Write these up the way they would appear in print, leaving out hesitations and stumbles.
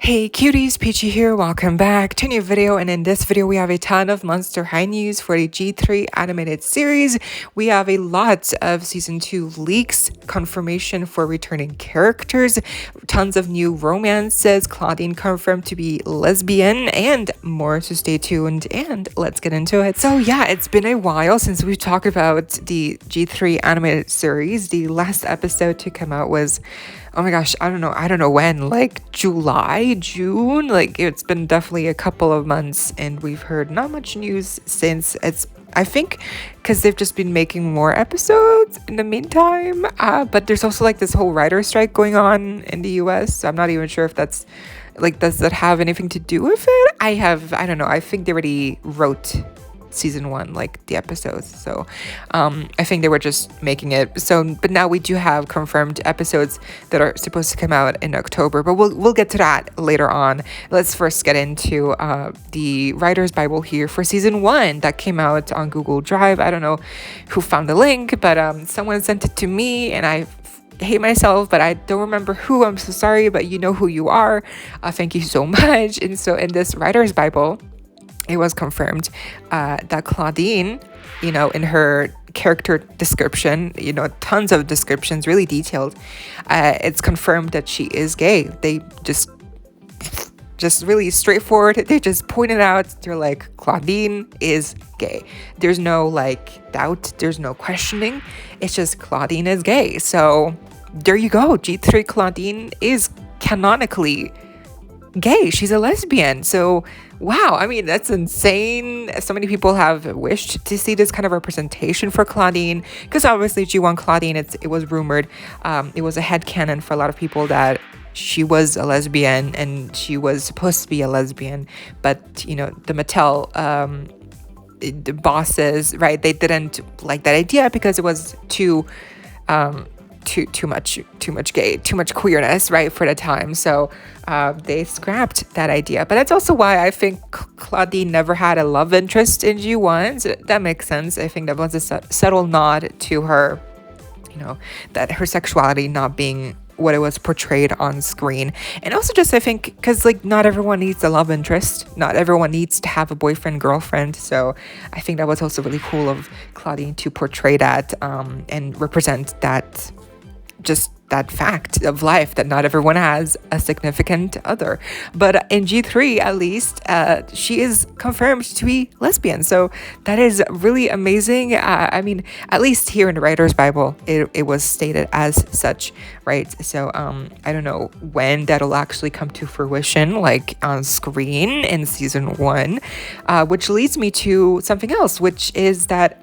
Hey cuties, PeachY here, welcome back to a new video, and in this video we have a ton of Monster High news for the G3 animated series. We have a lot of season 2 leaks, confirmation for returning characters, tons of new romances, Claudine confirmed to be lesbian, and more, so stay tuned and let's get into it. So yeah, it's been a while since we've talked about the G3 animated series. The last episode to come out was, oh my gosh, I don't know when, like July, June, like it's been definitely a couple of months and we've heard not much news since. I think because they've just been making more episodes in the meantime, but there's also like this whole writer strike going on in the US, so I'm not even sure if that's like, does that have anything to do with it? I don't know, I think they already wrote season 1, like the episodes, so I think they were just making it. So but now we do have confirmed episodes that are supposed to come out in October, but we'll get to that later on. Let's first get into the writer's bible here for season 1 that came out on Google Drive. I don't know who found the link, but someone sent it to me and I hate myself, but I don't remember who. I'm so sorry, but you know who you are. Thank you so much. And so in this writer's bible, it was confirmed that Claudine, in her character description, tons of descriptions, really detailed, it's confirmed that she is gay. They just really straightforward. They just pointed out, they're like, Claudine is gay. There's no like doubt, there's no questioning. It's just Claudine is gay. So there you go. G3 Claudine is canonically gay. She's a lesbian. So wow, I mean, that's insane. So many people have wished to see this kind of representation for Claudine, because obviously G1 Claudine, it was rumored, it was a headcanon for a lot of people that she was a lesbian and she was supposed to be a lesbian, but the Mattel the bosses, right, they didn't like that idea because it was too much gay, too much queerness, right, for the time. So they scrapped that idea. But that's also why I think Claudine never had a love interest in G1. So that makes sense. I think that was a subtle nod to her, that her sexuality not being what it was portrayed on screen. And also just, I think, because like not everyone needs a love interest, not everyone needs to have a boyfriend, girlfriend. So I think that was also really cool of Claudine to portray that and represent that, just that fact of life, that not everyone has a significant other. But in G3, at least, she is confirmed to be lesbian. So that is really amazing. I mean, at least here in the writer's bible, it was stated as such, right? So I don't know when that'll actually come to fruition, like on screen in season 1, which leads me to something else, which is that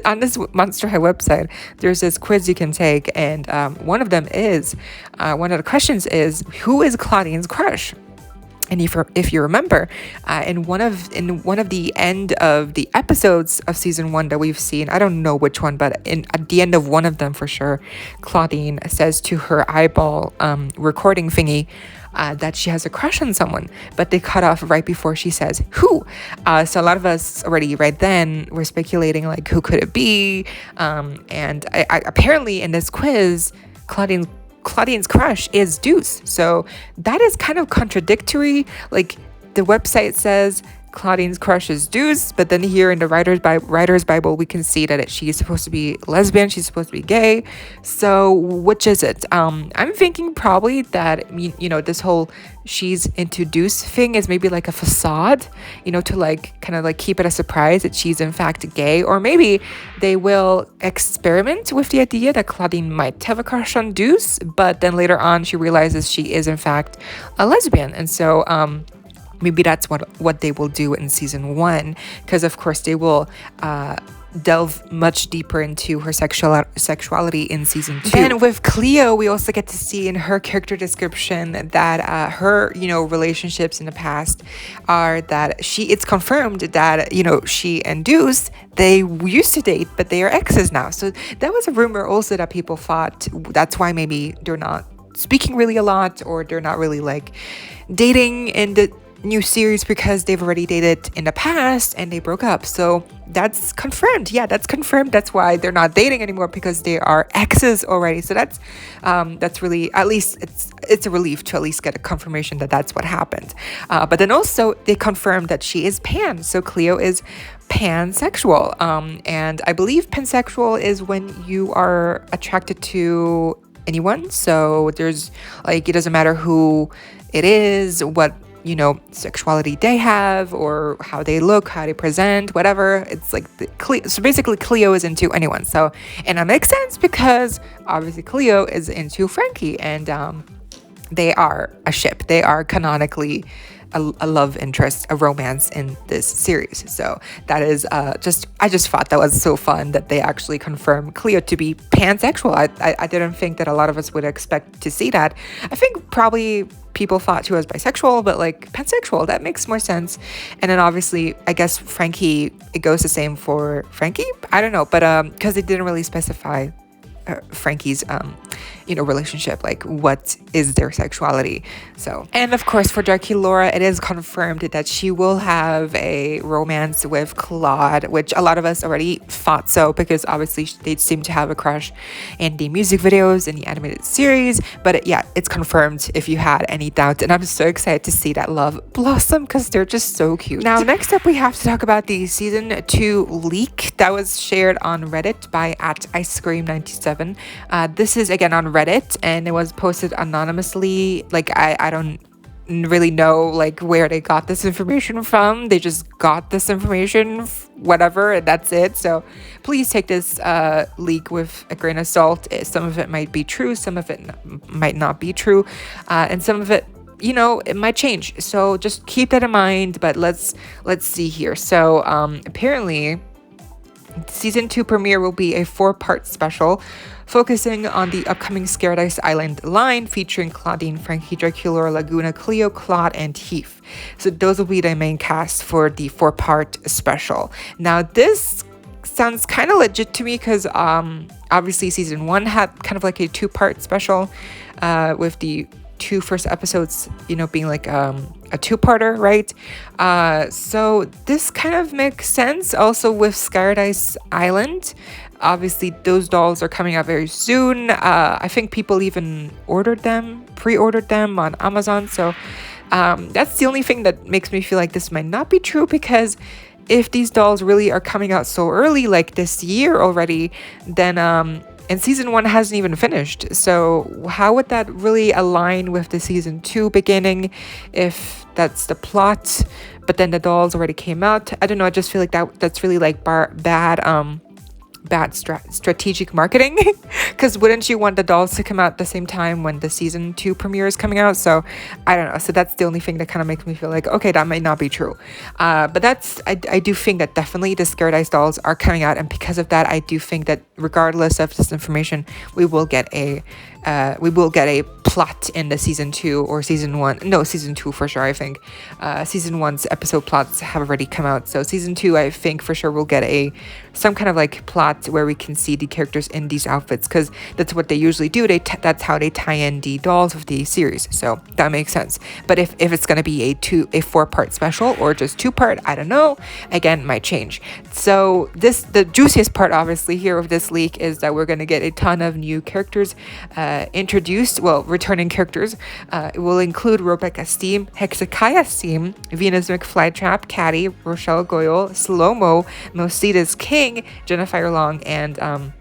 on this Monster High website, there's this quiz you can take, and one of the questions is, who is Claudine's crush? And if you remember, in one of the end of the episodes of season 1 that we've seen, I don't know which one, but at the end of one of them for sure, Claudine says to her eyeball recording thingy that she has a crush on someone, but they cut off right before she says who. So a lot of us already right then were speculating, like, who could it be? And I apparently in this quiz, Claudine's crush is Deuce. So that is kind of contradictory. Like, the website says Claudine's crush is Deuce, but then here in the writer's bible, we can see that she's supposed to be lesbian, she's supposed to be gay. So which is it? I'm thinking probably that, this whole she's into Deuce thing is maybe like a facade, to like kind of like keep it a surprise that she's in fact gay. Or maybe they will experiment with the idea that Claudine might have a crush on Deuce, but then later on she realizes she is in fact a lesbian. And so maybe that's what they will do in season 1, because of course they will delve much deeper into her sexuality in season 2. And with Cleo, we also get to see in her character description that her relationships in the past are that it's confirmed that she and Deuce, they used to date, but they are exes now. So that was a rumor also that people thought that's why maybe they're not speaking really a lot, or they're not really like dating in the new series because they've already dated in the past and they broke up. So that's confirmed. Yeah, that's confirmed. That's why they're not dating anymore, because they are exes already. So that's really, at least it's a relief to at least get a confirmation that that's what happened. But then also they confirmed that she is pan. So Cleo is pansexual. And I believe pansexual is when you are attracted to anyone. So there's like, it doesn't matter who it is, what sexuality they have, or how they look, how they present, whatever. It's like so basically Cleo is into anyone. So, and that makes sense because obviously Cleo is into Frankie, and they are a ship. They are canonically a love interest, a romance in this series. So that is I just thought that was so fun that they actually confirmed Cleo to be pansexual. I didn't think that a lot of us would expect to see that. I think probably people thought she was bisexual, but like pansexual, that makes more sense. And then obviously, I guess Frankie, it goes the same for Frankie. I don't know, but because they didn't really specify Frankie's relationship, like what is their sexuality. So, and of course for Darky Laura, it is confirmed that she will have a romance with Claude, which a lot of us already thought so, because obviously they seem to have a crush in the music videos in the animated series. But yeah, it's confirmed if you had any doubt, and I'm so excited to see that love blossom because they're just so cute. Now next up, we have to talk about the season 2 leak that was shared on Reddit by @icecream97. This is again on Reddit, and it was posted anonymously. Like I don't really know like where they got this information from. They just got this information, whatever, and that's it. So please take this leak with a grain of salt. Some of it might be true, some of it might not be true, and some of it, it might change. So just keep that in mind. But let's see here. So apparently season 2 premiere will be a 4-part special focusing on the upcoming Scared Island line, featuring Claudine, Frankie, Dracula, Laguna, Cleo, Claude, and Heath. So those will be the main cast for the 4-part special. Now this sounds kind of legit to me because obviously season 1 had kind of like a 2-part special with the 2 first episodes, being like a 2-parter, right? So this kind of makes sense. Also with Scared Island, obviously those dolls are coming out very soon. I think people even pre-ordered them on Amazon. So that's the only thing that makes me feel like this might not be true, because if these dolls really are coming out so early, like this year already, then and season 1 hasn't even finished. So how would that really align with the season 2 beginning if that's the plot, but then the dolls already came out? I don't know. I just feel like that's really like bad strategic marketing, because wouldn't you want the dolls to come out at the same time when the season 2 premiere is coming out? So I don't know. So that's the only thing that kind of makes me feel like, okay, that might not be true. But I do think that definitely the Scared Eyes dolls are coming out, and because of that, I do think that regardless of this information, we will get a plot in the season 2 or season 1. No, season 2 for sure. I think season 1's episode plots have already come out. So season 2, I think for sure we'll get some kind of like plot where we can see the characters in these outfits, because that's what they usually do. That's how they tie in the dolls of the series. So that makes sense. But if it's going to be a 4-part special or just 2-part, I don't know. Again, might change. So the juiciest part obviously here of this leak is that we're going to get a ton of new characters introduced, returning characters. It will include Rebecca Steam, Hezekiah Steam, Venus McFlytrap, Caddy, Rochelle Goyle, Slow-Mo, Mositas King, Jennifer Long, and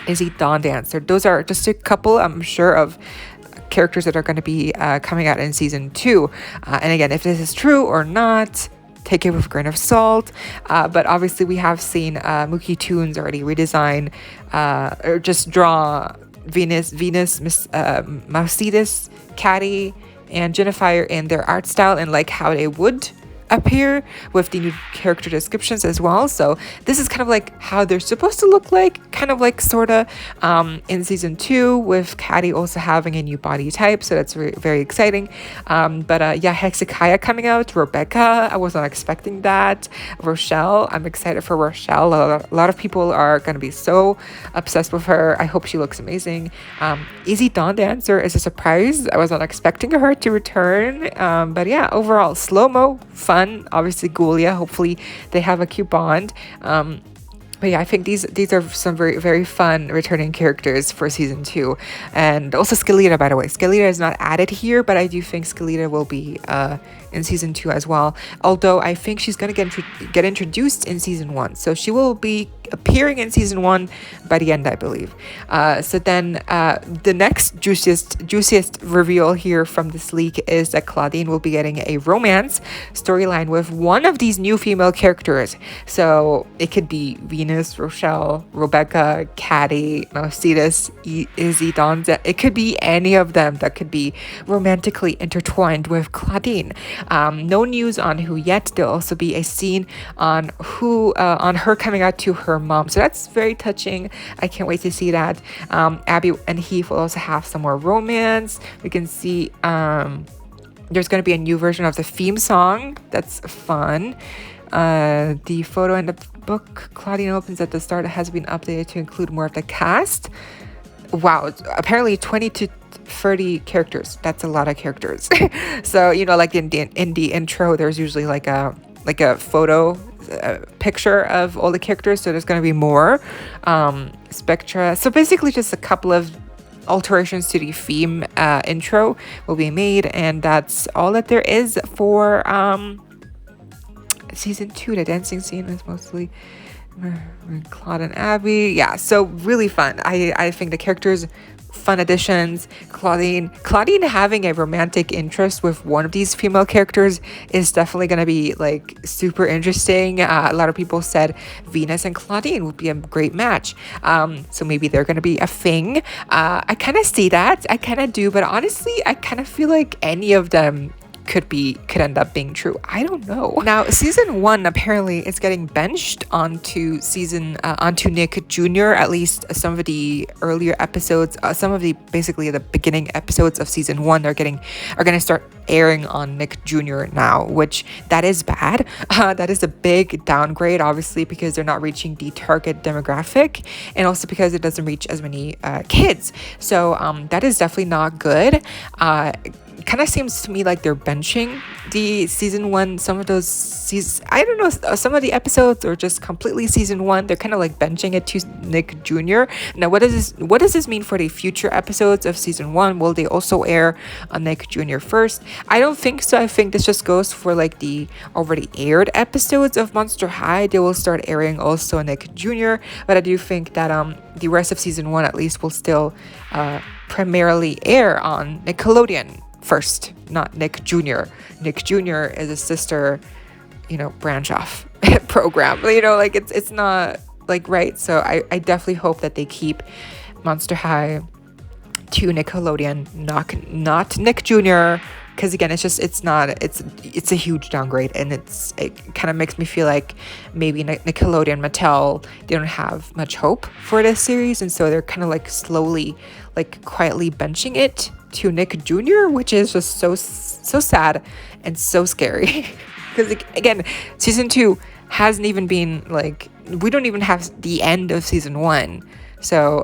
Izzy Dawn Dancer. Those are just a couple, I'm sure, of characters that are going to be coming out in season 2. And again, if this is true or not, take it with a grain of salt. But obviously we have seen Mookie Tunes already redesign or just draw Venus, Mausitas, Caddy, and Jennifer in their art style and like how they would appear with the new character descriptions as well. So this is kind of like how they're supposed to look like, kind of like sorta in season 2, with Caddy also having a new body type. So that's very, very exciting. But yeah, Hezekiah coming out, Rebecca, I was not expecting that. Rochelle, I'm excited for Rochelle. A lot of people are going to be so obsessed with her. I hope she looks amazing. Easy Dawn Dancer is a surprise. I was not expecting her to return. But yeah, overall, slow-mo, fun. Obviously, Gulia, hopefully they have a cute bond. But yeah, I think these are some very, very fun returning characters for season 2. And also Skelita, by the way. Skelita is not added here, but I do think Skelita will be in season 2 as well. Although I think she's going to get introduced in season 1. So she will be appearing in season 1 by the end, I believe. So then the next juiciest reveal here from this leak is that Claudine will be getting a romance storyline with one of these new female characters. So it could be Venus, Rochelle, Rebecca, Caddy, Mercedes, Izzy, Donza. It could be any of them that could be romantically intertwined with Claudine. No news on who yet. There'll also be a scene on her coming out to her mom. So that's very touching. I can't wait to see that. Abby and Heath will also have some more romance. We can see there's going to be a new version of the theme song. That's fun. The photo in the book Claudine opens at the start has been updated to include more of the cast. Wow, apparently 20 to 30 characters. That's a lot of characters. So, you know, like in the intro, there's usually like a photo picture of all the characters. So there's going to be more Spectra. So basically just a couple of alterations to the theme intro will be made. And that's all that there is for season 2. The dancing scene is mostly Claude and Abby. Yeah, so really fun. I think the characters, fun additions. Claudine having a romantic interest with one of these female characters is definitely going to be like super interesting. A lot of people said Venus and Claudine would be a great match. So maybe they're going to be a thing. I kind of see that. I kind of do. But honestly, I kind of feel like any of them could end up being true. I don't know. Now, season 1 apparently is getting benched onto Nick Jr. At least some of the earlier episodes, some of the basically the beginning episodes of season 1 are going to start airing on Nick Jr. now, which that is bad. That is a big downgrade, obviously, because they're not reaching the target demographic, and also because it doesn't reach as many kids. So that is definitely not good. Kind of seems to me like they're benching the season 1, some of those seasons, I don't know, some of the episodes, or just completely season 1, they're kind of like benching it to Nick Jr. Now, what does this mean for the future episodes of season 1? Will they also air on Nick Jr. first? I don't think so. I think this just goes for like the already aired episodes of Monster High. They will start airing also Nick Jr. But I do think that the rest of season 1 at least will still primarily air on Nickelodeon first, not Nick Jr. Nick Jr. is a sister, branch off program. Like it's not like right. So I definitely hope that they keep Monster High to Nickelodeon, not Nick Jr. Because again, it's a huge downgrade, and it kind of makes me feel like maybe Nickelodeon, Mattel, they don't have much hope for this series, and so they're kind of like slowly, like quietly benching it to Nick Jr., which is just so sad and so scary. Because again, season 2 hasn't even been like, we don't even have the end of season 1. So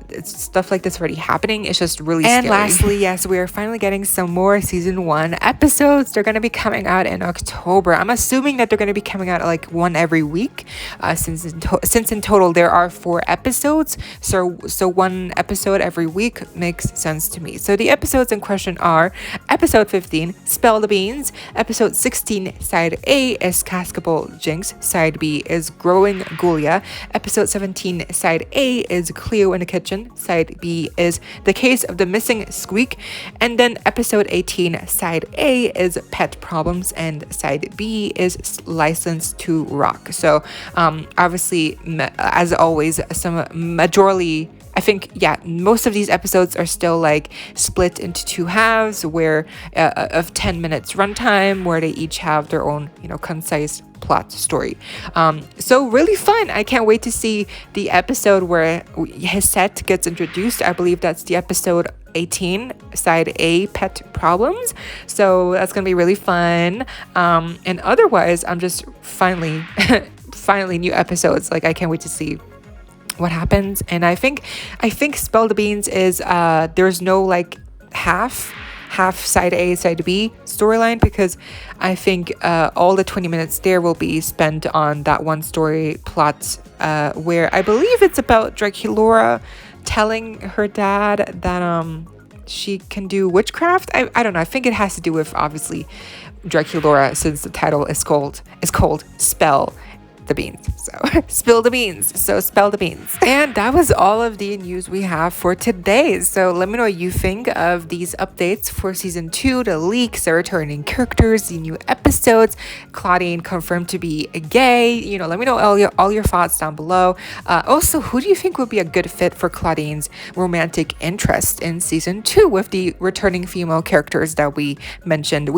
it's stuff like this already happening. It's just really scary. And lastly, yes, we are finally getting some more season 1 episodes. They're going to be coming out in October. I'm assuming that they're going to be coming out like one every week, since in total there are 4 episodes. So one episode every week makes sense to me. So the episodes in question are episode 15, Spell the Beans. Episode 16, side A is Cascable Jinx. Side B is Growing Gulia. Episode 17, side A is Cleo in the Kitchen. Side B is The Case of the Missing Squeak. And then episode 18, side A is Pet Problems, and side B is License to Rock. So obviously, as always, some majorly I think, yeah, most of these episodes are still like split into two halves where of 10 minutes runtime, where they each have their own, concise plot story. So really fun. I can't wait to see the episode where his set gets introduced. I believe that's the episode 18, side A, pet problems. So that's gonna be really fun. And otherwise, I'm just finally new episodes. Like, I can't wait to see what happens. And I think Spill the Beans is there's no like half side A, side B storyline, because I think all the 20 minutes there will be spent on that one story plot where I believe it's about Draculaura telling her dad that she can do witchcraft. I don't know. I think it has to do with, obviously, Draculaura, since the title is called Spell the Beans. So spill the beans. So spell the beans. And that was all of the news we have for today. So let me know what you think of these updates for season 2, the leaks, the returning characters, the new episodes, Claudine confirmed to be gay. Let me know all your thoughts down below. Also, who do you think would be a good fit for Claudine's romantic interest in season 2 with the returning female characters that we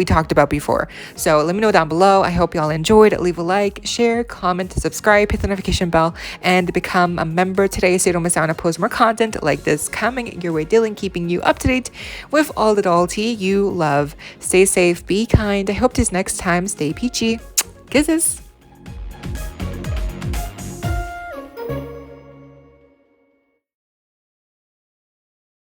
talked about before? So let me know down below. I hope y'all enjoyed. Leave a like, share, comment, subscribe, hit the notification bell, and become a member today so you don't miss out on post more content like this coming your way daily, keeping you up to date with all the loyalty you love. Stay safe, be kind. I hope this next time stay peachy. Kisses.